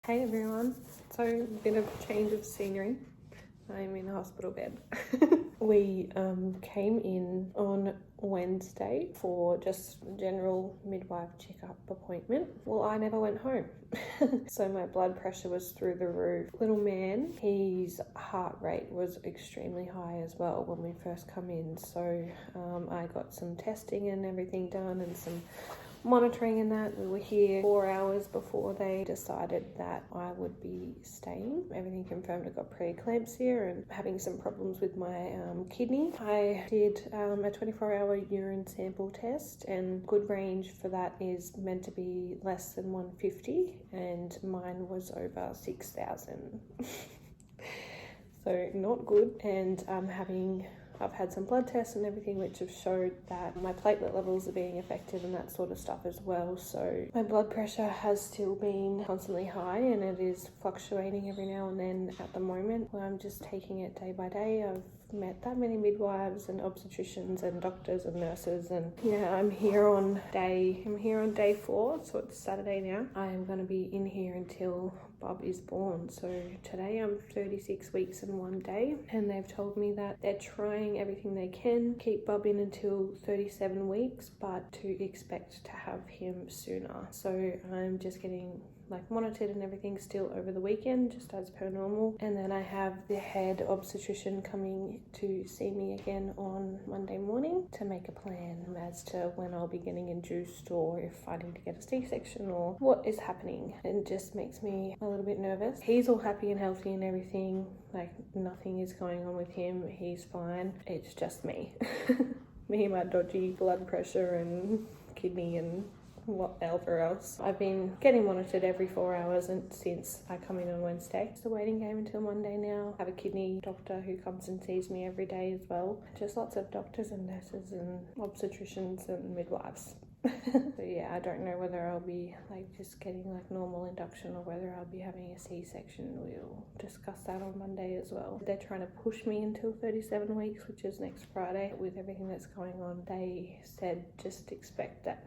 Hey everyone, so a bit of a change of scenery. I'm in a hospital bed. We came in on Wednesday for just a general midwife checkup appointment. Well, I never went home. So my blood pressure was through the roof. Little man, his heart rate was extremely high as well when we first come in. So I got some testing and everything done and some monitoring and that. We were here 4 hours before they decided that I would be staying. Everything confirmed I got preeclampsia and having some problems with my kidney. I did a 24-hour urine sample test, and good range for that is meant to be less than 150, and mine was over 6,000. So not good. And I've had some blood tests and everything which have showed that my platelet levels are being affected and that sort of stuff as well. So my blood pressure has still been constantly high and it is fluctuating every now and then at the moment. I'm just taking it day by day. I've met that many midwives and obstetricians and doctors and nurses, and I'm here on day 4, so it's Saturday now. I am going to be in here until Bob is born. So today I'm 36 weeks and 1 day, and they've told me that they're trying everything they can keep Bob in until 37 weeks, but to expect to have him sooner. So I'm just getting monitored and everything still over the weekend, just as per normal. And then I have the head obstetrician coming to see me again on Monday morning to make a plan as to when I'll be getting induced, or if I need to get a C-section, or what is happening. It just makes me a little bit nervous. He's all happy and healthy and everything, nothing is going on with him, he's fine. It's just me. Me and my dodgy blood pressure and kidney and whatever else. I've been getting monitored every 4 hours and since I come in on Wednesday. It's a waiting game until Monday now. I have a kidney doctor who comes and sees me every day as well. Just lots of doctors and nurses and obstetricians and midwives. So yeah, I don't know whether I'll be just getting normal induction or whether I'll be having a C-section. We'll discuss that on Monday as well. They're trying to push me until 37 weeks, which is next Friday. With everything that's going on, they said just expect that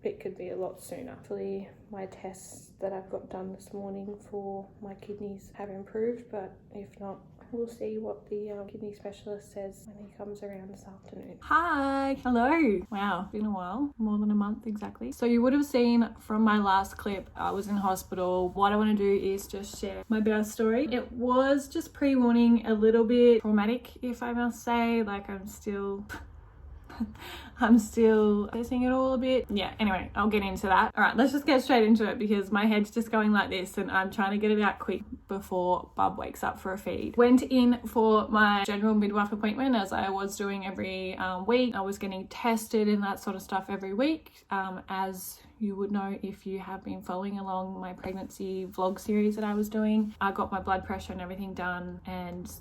it could be a lot sooner. Hopefully my tests that I've got done this morning for my kidneys have improved, but if not, we'll see what the kidney specialist says when he comes around this afternoon. Hi, hello. Wow, been a while, more than a month exactly. So you would have seen from my last clip, I was in hospital. What I want to do is just share my birth story. It was just pre-warning, a little bit traumatic, if I must say. I'm still testing it all a bit. Yeah, anyway, I'll get into that. All right, let's just get straight into it because my head's just going like this and I'm trying to get it out quick before Bub wakes up for a feed. Went in for my general midwife appointment as I was doing every week. I was getting tested and that sort of stuff every week. As you would know if you have been following along my pregnancy vlog series that I was doing. I got my blood pressure and everything done and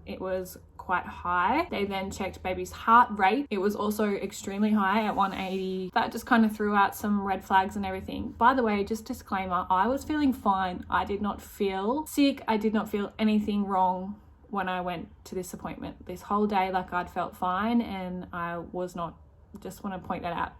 it was quite high. They then checked baby's heart rate. It was also extremely high at 180. That just kind of threw out some red flags and everything. By the way, just disclaimer, I was feeling fine. I did not feel sick. I did not feel anything wrong when I went to this appointment. This whole day, I'd felt fine, and I was not, just want to point that out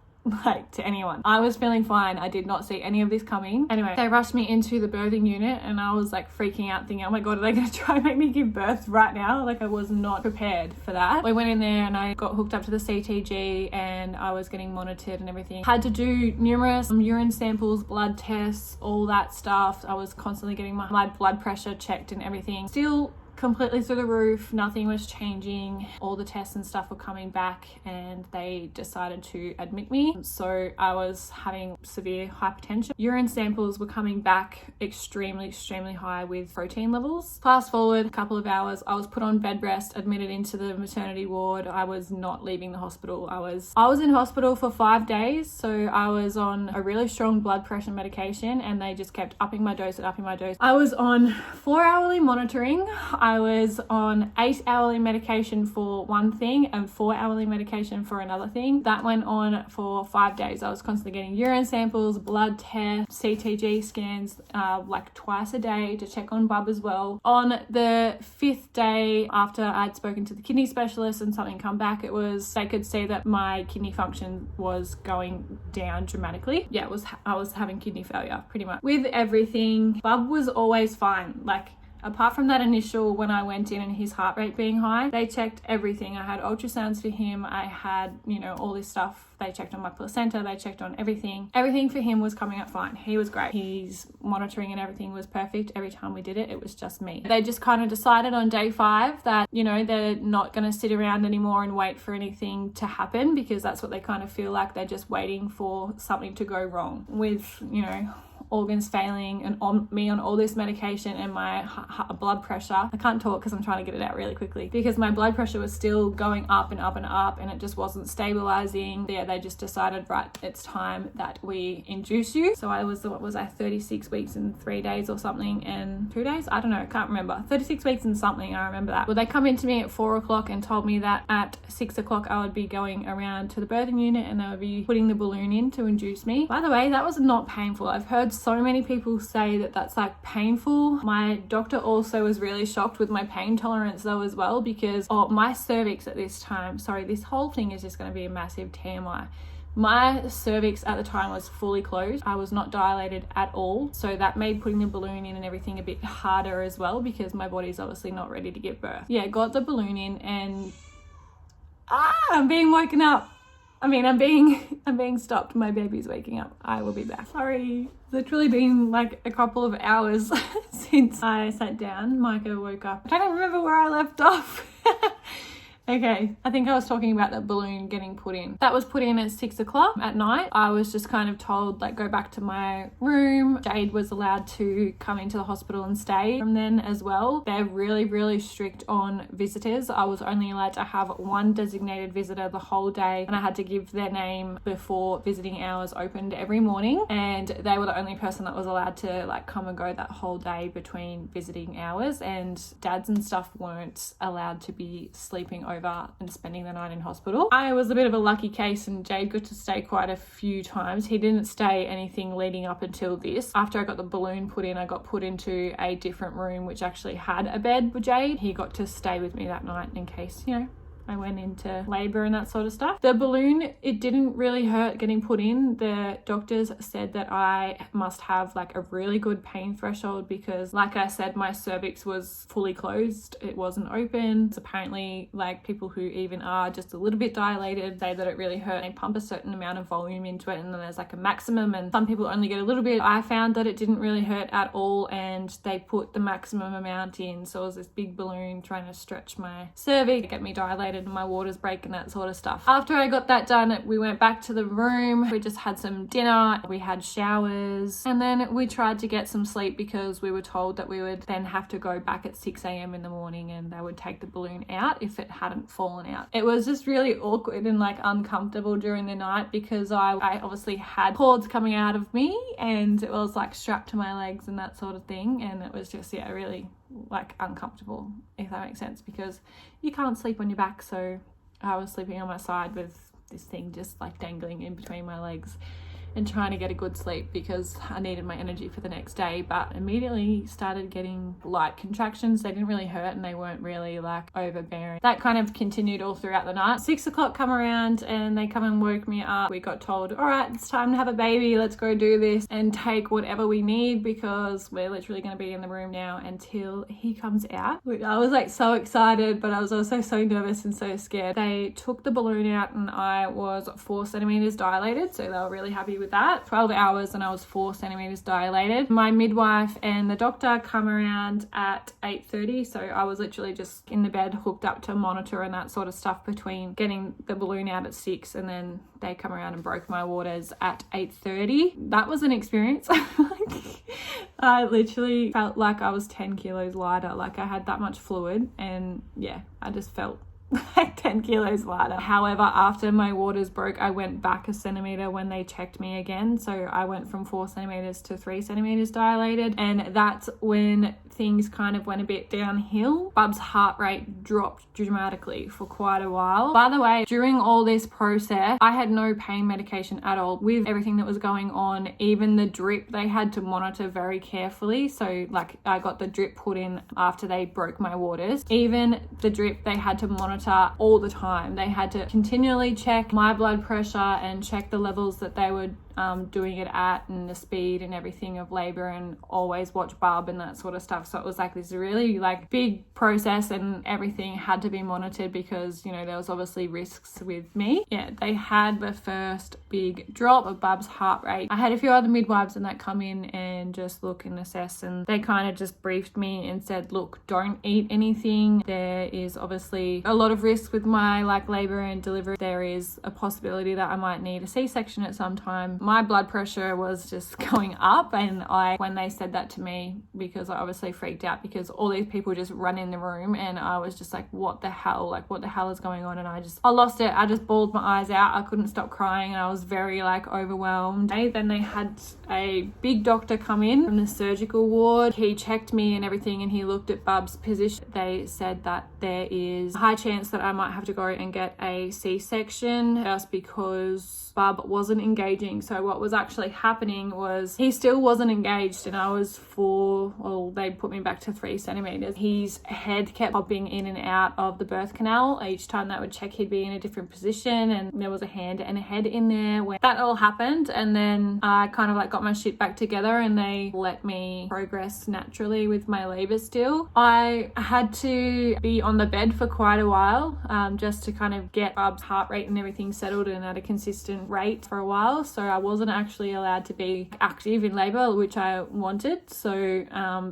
to anyone. I was feeling fine. I did not see any of this coming. Anyway, they rushed me into the birthing unit and I was freaking out thinking, oh my God, are they going to try and make me give birth right now? I was not prepared for that. We went in there and I got hooked up to the CTG and I was getting monitored and everything. Had to do numerous urine samples, blood tests, all that stuff. I was constantly getting my blood pressure checked and everything. Still completely through the roof, nothing was changing. All the tests and stuff were coming back and they decided to admit me. So I was having severe hypertension. Urine samples were coming back extremely high with protein levels. Fast forward a couple of hours, I was put on bed rest, admitted into the maternity ward. I was not leaving the hospital. I was in hospital for 5 days. So I was on a really strong blood pressure medication and they just kept upping my dose and upping my dose. I was on 4-hourly monitoring. I was on 8-hourly medication for one thing and 4-hourly medication for another thing. That went on for 5 days. I was constantly getting urine samples, blood tests, CTG scans, like twice a day to check on Bub as well. On the 5th day after I'd spoken to the kidney specialist and something come back, they could see that my kidney function was going down dramatically. Yeah, I was having kidney failure pretty much. With everything, Bub was always fine. Like, apart from that initial when I went in and his heart rate being high, they checked everything. I had ultrasounds for him. I had, all this stuff. They checked on my placenta. They checked on everything. Everything for him was coming up fine. He was great. His monitoring and everything was perfect. Every time we did it, it was just me. They just kind of decided on day 5 that, they're not going to sit around anymore and wait for anything to happen, because that's what they kind of feel like. They're just waiting for something to go wrong with, organs failing and on all this medication and my blood pressure. I can't talk because I'm trying to get it out really quickly, because my blood pressure was still going up and up and up and it just wasn't stabilizing. Yeah, they just decided, right, it's time that we induce you. So I was 36 weeks and 3 days or something, and 2 days? I don't know, I can't remember. 36 weeks and something, I remember that. Well, they come into me at 4 o'clock and told me that at 6 o'clock I would be going around to the birthing unit and they would be putting the balloon in to induce me. By the way, that was not painful. I've heard so many people say that that's like painful. My doctor also was really shocked with my pain tolerance though as well, because my cervix at this time, this whole thing is just going to be a massive TMI. My cervix at the time was fully closed. I was not dilated at all. So that made putting the balloon in and everything a bit harder as well, because my body's obviously not ready to give birth. Yeah, got the balloon in and I'm being woken up. I'm being stopped. My baby's waking up. I will be back. Sorry. It's literally been like a couple of hours since I sat down. Micah woke up. I don't remember where I left off. Okay, I think I was talking about that balloon getting put in. That was put in at 6 o'clock at night. I was just kind of told, go back to my room. Jade was allowed to come into the hospital and stay from then as well. They're really, really strict on visitors. I was only allowed to have one designated visitor the whole day, and I had to give their name before visiting hours opened every morning. And they were the only person that was allowed to come and go that whole day between visiting hours. And dads and stuff weren't allowed to be sleeping over and spending the night in hospital. I was a bit of a lucky case, and Jade got to stay quite a few times. He didn't stay anything leading up until this. After I got the balloon put in, I got put into a different room which actually had a bed with Jade. He got to stay with me that night in case, I went into labor and that sort of stuff. The balloon, it didn't really hurt getting put in. The doctors said that I must have a really good pain threshold, because like I said, my cervix was fully closed. It wasn't open. It's apparently people who even are just a little bit dilated say that it really hurt. They pump a certain amount of volume into it and then there's a maximum, and some people only get a little bit. I found that it didn't really hurt at all, and they put the maximum amount in. So it was this big balloon trying to stretch my cervix, get me dilated, and my waters break and that sort of stuff. After I got that done, we went back to the room. We just had some dinner. We had showers, and then we tried to get some sleep, because we were told that we would then have to go back at 6 a.m. in the morning and they would take the balloon out if it hadn't fallen out. It was just really awkward and uncomfortable during the night, because I obviously had cords coming out of me and it was strapped to my legs and that sort of thing, and it was just really uncomfortable, if that makes sense, because you can't sleep on your back. So I was sleeping on my side with this thing just dangling in between my legs and trying to get a good sleep, because I needed my energy for the next day. But immediately started getting light contractions. They didn't really hurt and they weren't really overbearing. That kind of continued all throughout the night. 6 o'clock come around and they come and woke me up. We got told, all right, it's time to have a baby. Let's go do this and take whatever we need, because we're literally going to be in the room now until he comes out. I was so excited, but I was also so nervous and so scared. They took the balloon out and I was 4 centimeters dilated. So they were really happy with that. 12 hours and I was 4 centimeters dilated. My midwife and the doctor come around at 8:30, so I was literally just in the bed hooked up to a monitor and that sort of stuff between getting the balloon out at 6, and then they come around and broke my waters at 8:30. That was an experience. I literally felt like I was 10 kilos lighter. I had that much fluid, and yeah, I just felt like 10 kilos lighter. However, after my waters broke, I went back a centimeter when they checked me again. So I went from 4 centimeters to 3 centimeters dilated. And that's when things kind of went a bit downhill. Bub's heart rate dropped dramatically for quite a while. By the way, during all this process, I had no pain medication at all. With everything that was going on, even the drip, they had to monitor very carefully. So like I got the drip put in after they broke my waters. Even the drip, they had to monitor all the time. They had to continually check my blood pressure and check the levels that they were doing it at and the speed and everything of labor, and always watch Bub and that sort of stuff. So it was like this really like big process, and everything had to be monitored because, you know, there was obviously risks with me. Yeah, they had the first big drop of Bub's heart rate. I had a few other midwives and that come in and just look and assess, and they kind of just briefed me and said, look, don't eat anything. There is obviously a lot of risk with my like labor and delivery. There is a possibility that I might need a C-section at some time. My blood pressure was just going up, and when they said that to me, because I obviously freaked out because all these people just run in the room, and I was just like, what the hell is going on? And I lost it. I just bawled my eyes out. I couldn't stop crying, and I was very like overwhelmed. Then they had a big doctor come in from the surgical ward. He checked me and everything, and he looked at Bub's position. They said that there is a high chance that I might have to go and get a C-section just because Bub wasn't engaging. So what was actually happening was he still wasn't engaged, and I was they put me back to 3 centimeters. His head kept popping in and out of the birth canal. Each time they would check, he'd be in a different position, and there was a hand and a head in there. When that all happened, and then I kind of like got my shit back together, and they let me progress naturally with my labor still. I had to be on the bed for quite a while, just to kind of get Bub's heart rate and everything settled and at a consistent rate for a while. So I wasn't actually allowed to be active in labor, which I wanted. So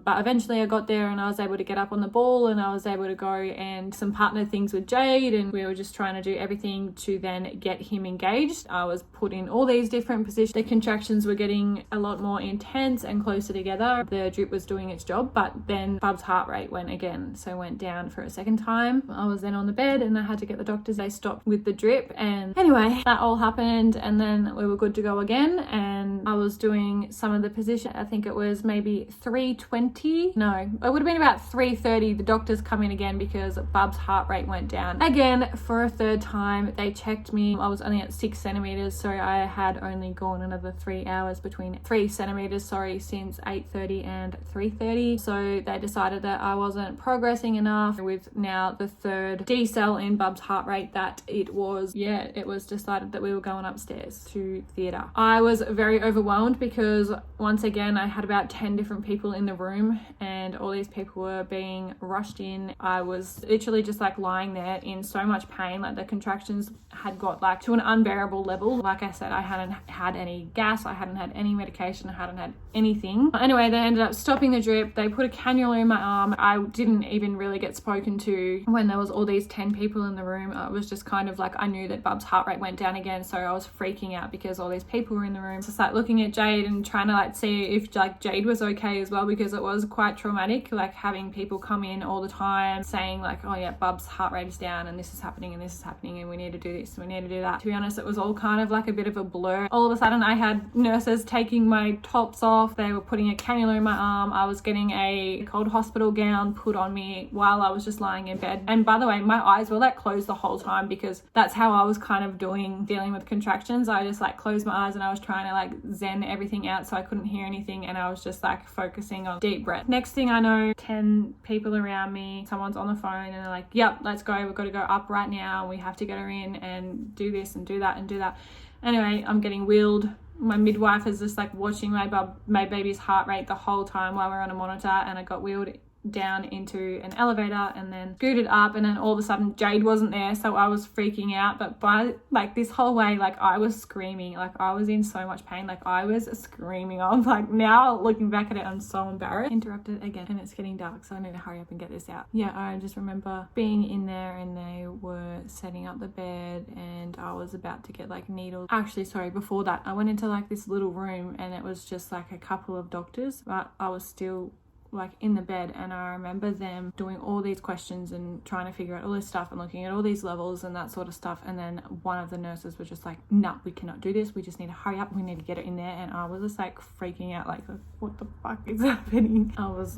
but eventually I got there, and I was able to get up on the ball, and I was able to go and some partner things with Jade, and we were just trying to do everything to then get him engaged. I was put in all these different positions. The contractions were getting a lot more intense and closer together. The drip was doing its job, but then Bub's heart rate went again, so went down for a second time. I was then on the bed, and I had to get the doctors. They stopped with the drip, and anyway, that all happened, and then we were good to go again. And I was doing some of the position. I think it was maybe 3:20. No, it would have been about 3:30. The doctors come in again because Bub's heart rate went down again for a third time. They checked me. I was only at 6 centimeters, so I had only gone another 3 hours between 3 centimeters, since 8:30 and 3:30. So they decided that I wasn't progressing enough. With now the third decel in Bub's heart rate, that it was decided that we were going upstairs to theatre. I was very overwhelmed because once again I had about 10 different people in the room, and all these people were being rushed in. I was literally just like lying there in so much pain. Like the contractions had got like to an unbearable level. Like I said, I hadn't had any gas, I hadn't had any medication, I hadn't had anything. Anyway, they ended up stopping the drip. They put a cannula in my arm. I didn't even really get spoken to when there was all these 10 people in the room. It was just kind of like I knew that Bub's heart rate went down again, so I was freaking out because all these people were in the room. Just like looking at Jade and trying to like see if like Jade was okay as well, because it was quite traumatic, like having people come in all the time saying like, oh yeah, Bub's heart rate is down, and this is happening, and this is happening, and we need to do this, and we need to do that. To be honest, it was all kind of like a bit of a blur. All of a sudden I had nurses taking my tops off. They were putting a cannula in my arm. I was getting a cold hospital gown put on me while I was just lying in bed. And by the way, my eyes were like closed the whole time because that's how I was kind of dealing with contractions. I just like closed my eyes, and I was trying to like zen everything out so I couldn't hear anything, and I was just like focusing on deep breath. Next thing I know, 10 people around me, someone's on the phone, and they're like, yep, let's go, we've got to go up right now, we have to get her in and do this and do that and do that. Anyway, I'm getting wheeled. My midwife is just like watching my baby's heart rate the whole time while we're on a monitor, and I got wheeled down into an elevator and then scooted up, and then all of a sudden Jade wasn't there, so I was freaking out. But by like this whole way, like I was screaming, like I was in so much pain, like I was screaming. I'm like, now looking back at it, I'm so embarrassed. Interrupted again, and it's getting dark, so I need to hurry up and get this out. Yeah, I just remember being in there, and they were setting up the bed, and I was about to get like needles. Actually, sorry, before that I went into like this little room, and it was just like a couple of doctors, but I was still like in the bed, and I remember them doing all these questions and trying to figure out all this stuff and looking at all these levels and that sort of stuff. And then one of the nurses was just like, no, we cannot do this. We just need to hurry up. We need to get it in there. And I was just like freaking out, like what the fuck is happening? I was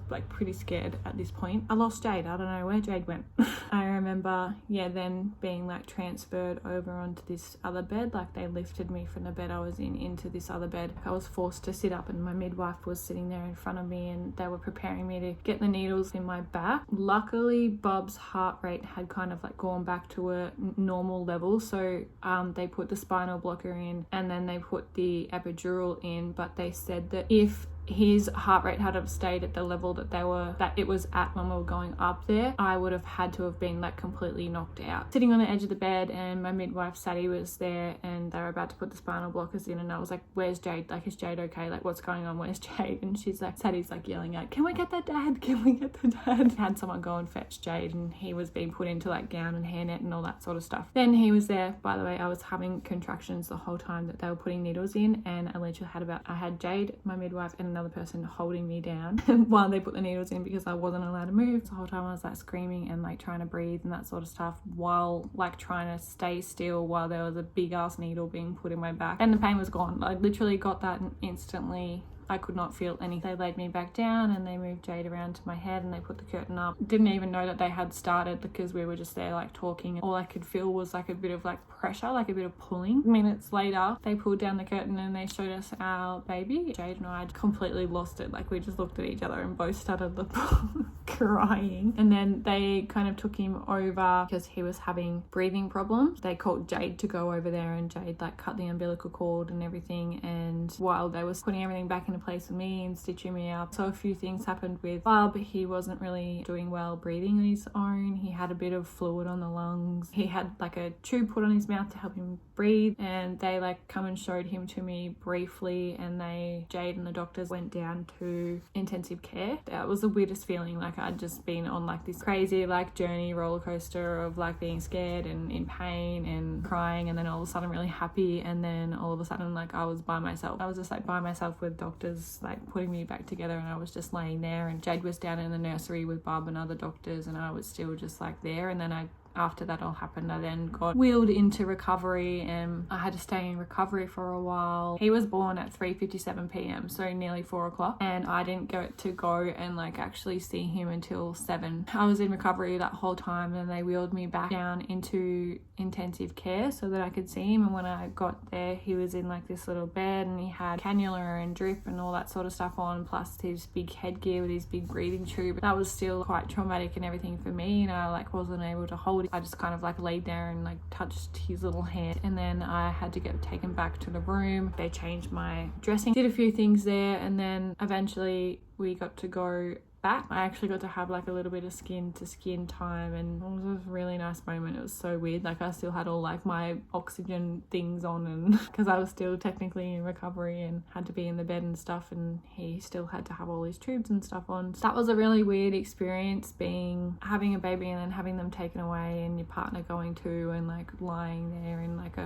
like pretty scared at this point. I lost Jade. I don't know where Jade went. I remember, then being like transferred over onto this other bed. Like they lifted me from the bed I was in into this other bed. I was forced to sit up, and my midwife was sitting there in front of me, and they were preparing me to get the needles in my back. Luckily, Bob's heart rate had kind of like gone back to a normal level. So they put the spinal blocker in, and then they put the epidural in, but they said that if his heart rate had have stayed at the level that it was at when we were going up there, I would have had to have been like completely knocked out. Sitting on the edge of the bed, and my midwife Sadie was there, and they were about to put the spinal blockers in, and I was like, where's Jade? Like, is Jade okay? Like, what's going on? Where's Jade? And she's like, Saddie's like yelling out, can we get the dad? Can we get the dad? Had someone go and fetch Jade, and he was being put into like gown and hairnet and all that sort of stuff. Then he was there. By the way, I was having contractions the whole time that they were putting needles in, and I literally had Jade, my midwife, and another person holding me down while they put the needles in, because I wasn't allowed to move. The whole time I was like screaming and like trying to breathe and that sort of stuff, while like trying to stay still while there was a big ass needle being put in my back, and the pain was gone. I literally got that, and instantly I could not feel anything. They laid me back down, and they moved Jade around to my head, and they put the curtain up. Didn't even know that they had started, because we were just there like talking. All I could feel was like a bit of like pressure, like a bit of pulling. Minutes later, they pulled down the curtain and they showed us our baby. Jade and I had completely lost it. Like we just looked at each other and both started crying. And then they kind of took him over because he was having breathing problems. They called Jade to go over there, and Jade like cut the umbilical cord and everything. And while they was putting everything back into place with me and stitching me up, so a few things happened with Bob. He wasn't really doing well breathing on his own. He had a bit of fluid on the lungs. He had like a tube put on his mouth to help him breathe, and they like come and showed him to me briefly, and Jade and the doctors went down to intensive care. That was the weirdest feeling. Like I'd just been on like this crazy like journey roller coaster of like being scared and in pain and crying, and then all of a sudden really happy, and then all of a sudden like I was by myself. I was just like by myself with doctors like putting me back together, and I was just laying there, and Jade was down in the nursery with Bob and other doctors, and I was still just like there. And then after that all happened, I then got wheeled into recovery, and I had to stay in recovery for a while. He was born at 3:57 p.m, so nearly 4 o'clock, and I didn't get to go and like actually see him until 7. I was in recovery that whole time, and they wheeled me back down into intensive care so that I could see him. And when I got there, he was in like this little bed, and he had cannula and drip and all that sort of stuff on, plus his big headgear with his big breathing tube. That was still quite traumatic and everything for me, and I like wasn't able to hold it. I just kind of like laid there and like touched his little hand, and then I had to get taken back to the room. They changed my dressing, did a few things there, and then eventually we got to go back. I actually got to have like a little bit of skin to skin time, and it was a really nice moment. It was so weird. Like I still had all like my oxygen things on, and because I was still technically in recovery and had to be in the bed and stuff, and he still had to have all his tubes and stuff on. So that was a really weird experience, having a baby and then having them taken away, and your partner going too, and like lying there in like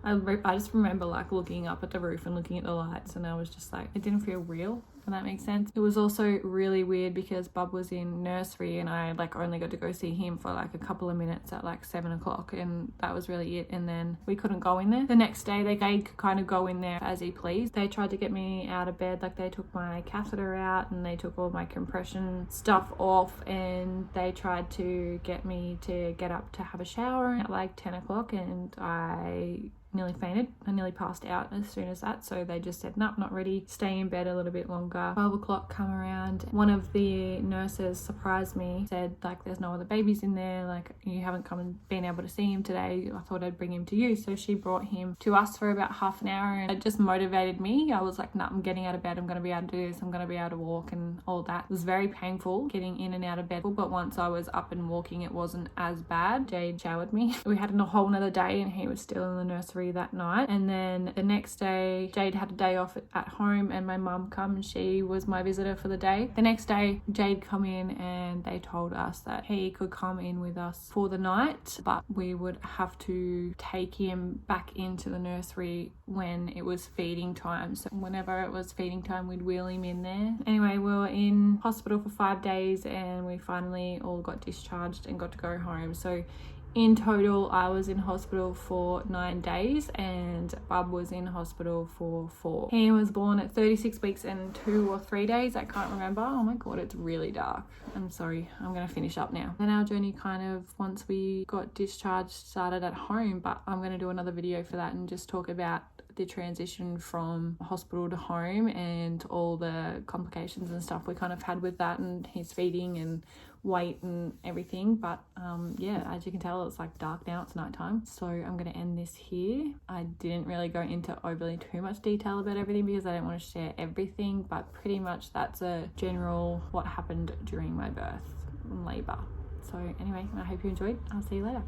I just remember like looking up at the roof and looking at the lights, and I was just like, it didn't feel real, if that makes sense. It was also really weird because Bub was in nursery, and I like only got to go see him for like a couple of minutes at like 7 o'clock, and that was really it. And then we couldn't go in there. The next day they could kind of go in there as he pleased. They tried to get me out of bed. Like they took my catheter out, and they took all my compression stuff off, and they tried to get me to get up to have a shower at like 10 o'clock, and I nearly fainted. I nearly passed out as soon as that. So they just said, nope, not ready. Stay in bed a little bit longer. 12 o'clock come around. One of the nurses surprised me, said like, there's no other babies in there. Like you haven't come and been able to see him today. I thought I'd bring him to you. So she brought him to us for about half an hour, and it just motivated me. I was like, nah, I'm getting out of bed. I'm going to be able to do this. I'm going to be able to walk and all that. It was very painful getting in and out of bed. But once I was up and walking, it wasn't as bad. Jade showered me. We had a whole nother day, and he was still in the nursery nursery that night. And then the next day, Jade had a day off at home and my mum come and she was my visitor for the day. The next day, Jade come in and they told us that he could come in with us for the night, but we would have to take him back into the nursery when it was feeding time. So whenever it was feeding time, we'd wheel him in there. Anyway, we were in hospital for 5 days and we finally all got discharged and got to go home. So in total, I was in hospital for 9 days and Bub was in hospital for 4. He was born at 36 weeks and 2 or 3 days. I can't remember. Oh my God, it's really dark. I'm sorry. I'm going to finish up now. Then our journey kind of, once we got discharged, started at home, but I'm going to do another video for that and just talk about the transition from hospital to home and all the complications and stuff we kind of had with that, and his feeding and weight and everything. But yeah, as you can tell, it's like dark now, it's nighttime, so I'm going to end this here. I didn't really go into overly too much detail about everything because I don't want to share everything, but pretty much that's a general what happened during my birth and labor. So anyway, I hope you enjoyed. I'll see you later.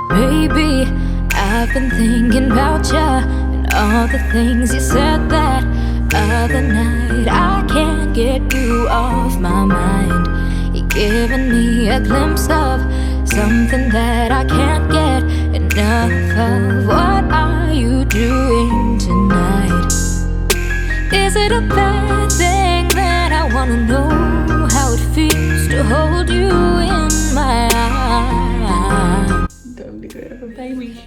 Baby, I've been thinking about ya and all the things you said that other night. I can't get you off my mind. You're giving me a glimpse of something that I can't get enough of. What are you doing tonight? Is it a bad thing that I wanna know how it feels to hold you in my arms? Don't do it, baby.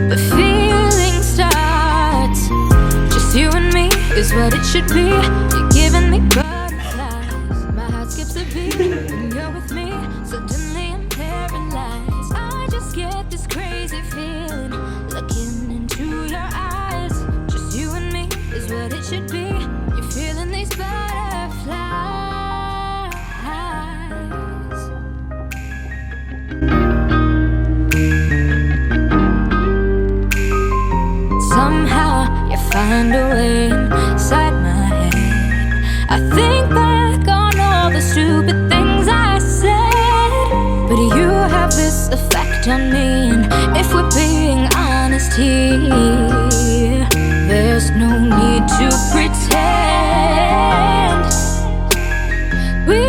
The feeling starts. Just you and me is what it should be. You're giving me butterflies. My heart skips a beat when you're with me. Suddenly I'm paralyzed. I just get this crazy feeling looking into your eyes. Just you and me is what it should be. You're feeling these butterflies. Somehow you find a way inside my head. I think back on all the stupid things I said, but you have this effect on me. And if we're being honest here, there's no need to pretend. We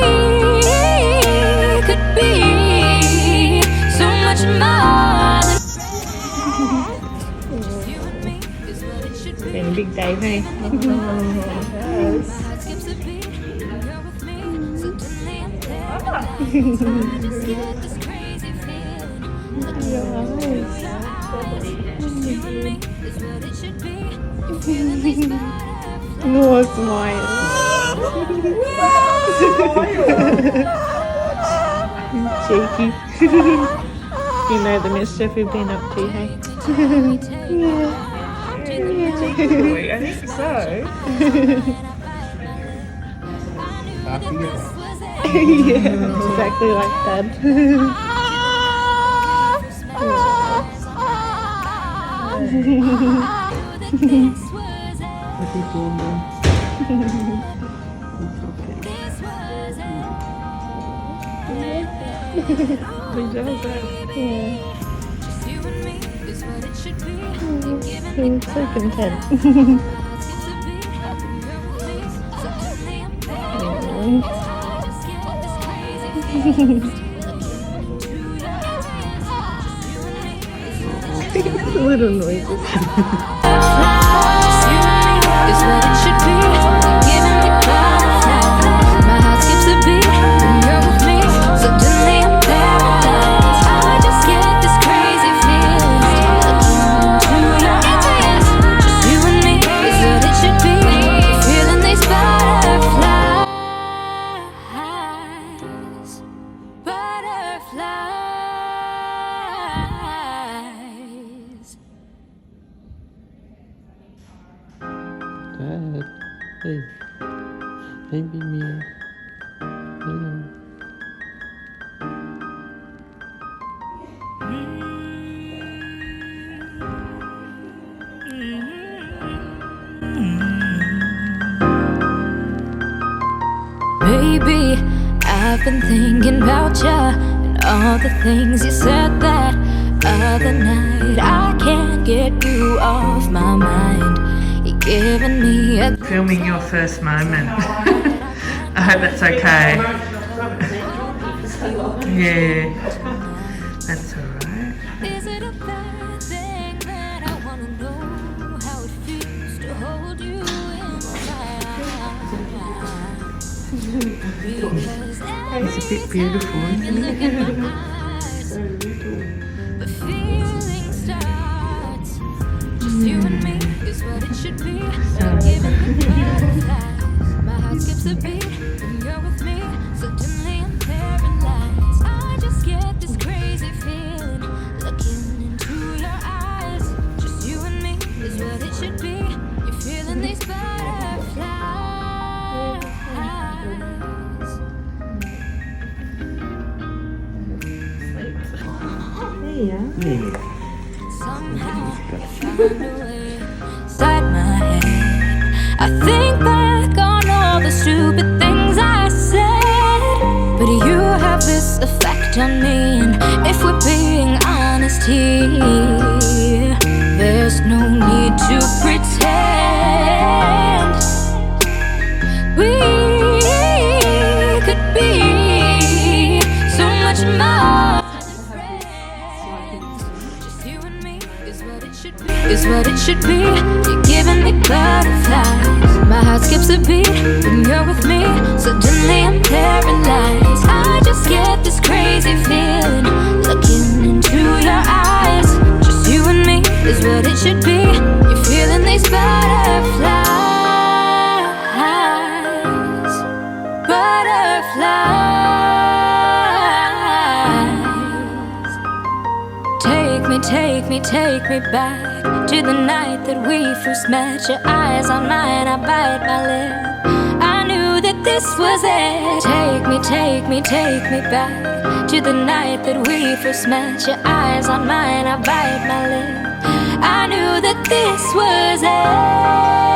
could be so much more than Been a big day, hey? No, smile. Cheeky. You know the mischief we've been up to, hey? Yeah. I think so. Yeah, exactly like that. I'm so content. Little noises. Hey, baby me. Hello. Baby, I've been thinking about ya and all the things you said that other night. I can't get you off my mind. You're giving me a Filming your first moment. I hope that's okay. Yeah, that's alright. Is it a bad thing that I wanna know how it feels to hold you in my arms? It's a bit beautiful, isn't it? The feeling starts. Just you and me is what it should be. Giving the butterflies. My heart skips a beat when you're with me. Suddenly I'm paralyzed. I just get this crazy feeling looking into your eyes. Just you and me is what it should be. You're feeling these butterflies. Somehow I found a way inside my head. I think back on all the stupid things I said, but you have this effect on me. And if we're being honest here, there's no need to pretend. We could be so much more. Is what it should be. You're giving me butterflies. My heart skips a beat when you're with me. Suddenly I'm paralyzed. I just get this crazy feeling looking into your eyes. Just you and me is what it should be. You're feeling these butterflies. Butterflies. Take me back to the night that we first met. Your eyes on mine, I bite my lip. I knew that this was it. Take me back to the night that we first met. Your eyes on mine, I bite my lip. I knew that this was it.